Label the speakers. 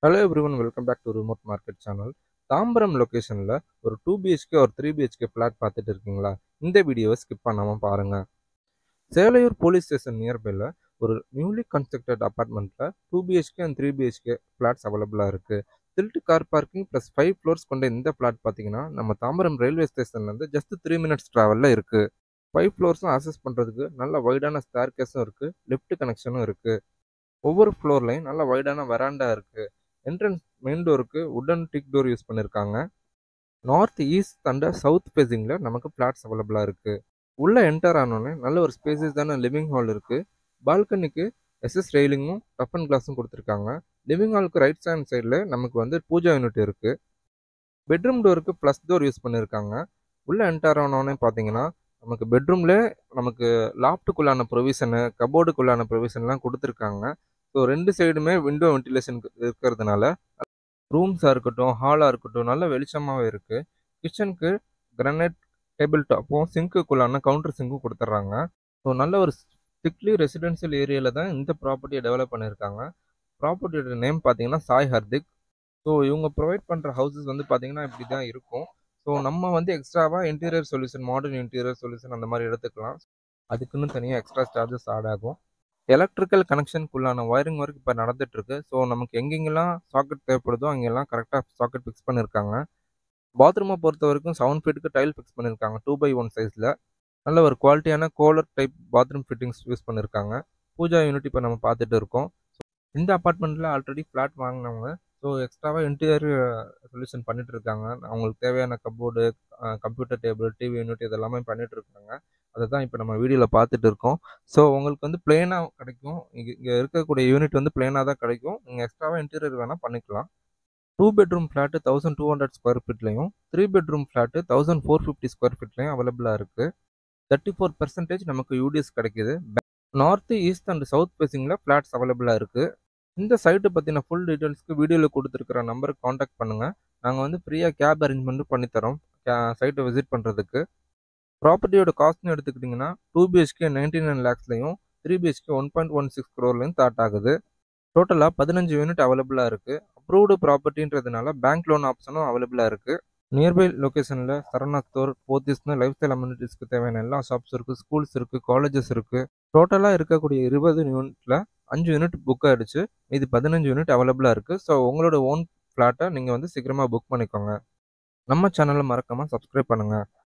Speaker 1: Hello everyone, welcome back to Remote Market Channel. Tambaram லொகேஷனில் ஒரு 2 BHK ஒரு 3 BHK ஃப்ளாட் பார்த்துட்டு இருக்கீங்களா? இந்த வீடியோவை ஸ்கிப் பண்ணாமல் பாருங்கள். சேலையூர் போலீஸ் ஸ்டேஷன் நியர்பையில் ஒரு நியூலி கன்ஸ்ட்ரக்டட் அப்பார்ட்மெண்ட்டில் 2 BHK அண்ட் 3 BHK ஃப்ளாட்ஸ் அவைலபிளாக இருக்குது. தில்ட் கார் பார்க்கிங் ப்ளஸ் 5 ஃப்ளோர்ஸ் கொண்ட இந்த ஃப்ளாட் பார்த்தீங்கன்னா நம்ம தாம்பரம் ரயில்வே ஸ்டேஷன்லேருந்து ஜஸ்ட் 3 minutes ட்ராவலில் இருக்குது. 5 ஃப்ளோர்ஸும் ஆக்சஸ் பண்ணுறதுக்கு நல்ல வைடான ஸ்டேர் கேஸும் இருக்குது, லிஃப்ட் கனெக்ஷனும் இருக்குது. ஒவ்வொரு ஃப்ளோர்லையும் நல்ல வைடான வெராண்டா இருக்குது. என்ட்ரன்ஸ் மெயின் டோருக்கு உடன் டிக் டோர் யூஸ் பண்ணியிருக்காங்க. நார்த் ஈஸ்ட் அண்ட் சவுத் ஃபேஸிங்கில் நமக்கு ஃப்ளாட்ஸ் அவைலபிளாக இருக்குது. உள்ளே என்டர் ஆனோடனே நல்ல ஒரு ஸ்பேசியஸான லிவிங் ஹால் இருக்குது. பால்கனிக்கு எஸ்எஸ் ரெயிலிங்கும் டஃப் அண்ட் கிளாஸும் கொடுத்துருக்காங்க. லிவிங் ஹாலுக்கு ரைட் ஹேண்ட் சைடில் நமக்கு வந்து பூஜா யூனிட் இருக்குது. பெட்ரூம் டோருக்கு ப்ளஸ் டோர் யூஸ் பண்ணியிருக்காங்க. உள்ளே என்டர் ஆனோடனே பார்த்தீங்கன்னா நமக்கு பெட்ரூம்லே நமக்கு லாஃப்ட்டுக்குள்ளான ப்ரொவிஷனு, கபோர்டுக்குள்ளான ப்ரொவிஷன்லாம் கொடுத்துருக்காங்க. ஸோ 2 சைடுமே விண்டோ வென்டிலேஷன் இருக்கிறதுனால ரூம்ஸாக இருக்கட்டும், ஹாலாக இருக்கட்டும் நல்ல வெளிச்சமாகவே இருக்குது. கிச்சனுக்கு கிரானைட் டேபிள் டாப்பும் சிங்க்குள்ளான கவுண்டர் சிங்க்கும் கொடுத்துட்றாங்க. ஸோ நல்ல ஒரு ஸ்ட்ரிக்ட்லி ரெசிடென்ஷியல் ஏரியாவில் தான் இந்த ப்ராப்பர்ட்டியை டெவலப் பண்ணியிருக்காங்க. ப்ராப்பர்ட்டியோட நேம் பார்த்தீங்கன்னா சாய் ஹர்திக். ஸோ இவங்க ப்ரொவைட் பண்ணுற ஹவுசஸ் வந்து பார்த்தீங்கன்னா இப்படி தான் இருக்கும். ஸோ நம்ம வந்து எக்ஸ்ட்ராவாக interior solution, modern interior solution அந்த மாதிரி எடுத்துக்கலாம். அதுக்குன்னு தனியாக எக்ஸ்ட்ரா சார்ஜஸ் ஆட் ஆகும். எலக்ட்ரிக்கல் கனெக்ஷனுக்குள்ளான ஒயரிங் ஒர்க் இப்போ நடந்துட்டுருக்கு. ஸோ நமக்கு எங்கெங்கெல்லாம் சாக்கெட் தேவைப்படுதோ அங்கெல்லாம் கரெக்டாக சாக்கெட் ஃபிக்ஸ் பண்ணியிருக்காங்க. பாத்ரூமை பொறுத்த வரைக்கும் 7 ஃபீட்டுக்கு டைல் ஃபிக்ஸ் பண்ணியிருக்காங்க 2x1 சைஸில். நல்ல ஒரு குவாலிட்டியான கோலர் டைப் பாத்ரூம் ஃபிட்டிங்ஸ் யூஸ் பண்ணியிருக்காங்க. பூஜா யூனிட் இப்போ நம்ம பார்த்துட்டு இருக்கோம். இந்த அப்பார்ட்மெண்ட்டில் ஆல்ரெடி ஃப்ளாட் வாங்கினவங்க ஸோ எக்ஸ்ட்ராவாக இன்டீரியர் சொல்யூஷன் பண்ணிட்டு இருக்காங்க. அவங்களுக்கு தேவையான cupboard, computer table, TV unit இதெல்லாமே பண்ணிட்டு இருக்காங்க. அதை தான் இப்போ நம்ம வீடியோவில் பார்த்துட்டு இருக்கோம். ஸோ உங்களுக்கு வந்து பிளெயினாக கிடைக்கும். இங்கே இருக்கக்கூடிய யூனிட் வந்து பிளெயினாக தான் கிடைக்கும். நீங்கள் எக்ஸ்ட்ராவாக இன்டீரியர் வேணால் பண்ணிக்கலாம். 2 பெட்ரூம் ஃப்ளாட்டு 1200 ஸ்கொயர் ஃபீட்லையும் 3 பெட்ரூம் ஃப்ளாட்டு 1450 ஸ்கொயர் ஃபீட்லையும் அவைலபிளாக இருக்குது. 34% நமக்கு யூடிஎஸ் கிடைக்கிது. நார்த்து, ஈஸ்ட் அண்ட் சவுத் ஃபேஸிங்கில் ஃப்ளாட்ஸ் அவைலபிளாக இருக்குது. இந்த சைட்டை பற்றின ஃபுல் டீட்டெயில்ஸ்க்கு வீடியோவில் கொடுத்துருக்கிற நம்பருக்கு காண்டாக்ட் பண்ணுங்கள். நாங்கள் வந்து ஃப்ரீயாக கேப் அரேஞ்ச்மெண்ட்டும் பண்ணித்தரோம் சைட்டை விசிட் பண்ணுறதுக்கு. ப்ராப்பர்ட்டியோட காஸ்ட்னு எடுத்துக்கிட்டிங்கன்னா 2 BHK 99 lakhsலையும் 3 BHK 1.16 crore ஸ்டார்ட் ஆகுது. டோட்டலாக 15 யூனிட் அவைலபிளாக இருக்குது. அப்ரூவ்டு ப்ராப்பர்ட்டின்றதுனால பேங்க் லோன் ஆப்ஷனும் அவைலபிளாக இருக்குது. நியர்பை லொக்கேஷனில் சரவணா ஸ்டோர், போத்தீஸ்னு லைஃப் ஸ்டைல் அம்யூனிட்டிஸ்க்கு தேவையான எல்லா ஷாப்ஸ் இருக்குது, ஸ்கூல்ஸ் இருக்குது, காலேஜஸ் இருக்குது. டோட்டலாக இருக்கக்கூடிய 20 யூனிட்டில் 5 யூனிட் புக் ஆகிடுச்சு. இது 15 யூனிட் அவைலபிளாக இருக்குது. ஸோ உங்களோட ஓன் ஃப்ளாட்டை நீங்கள் வந்து சீக்கிரமாக புக் பண்ணிக்கோங்க. நம்ம சேனலை மறக்காமல் சப்ஸ்கிரைப் பண்ணுங்கள்.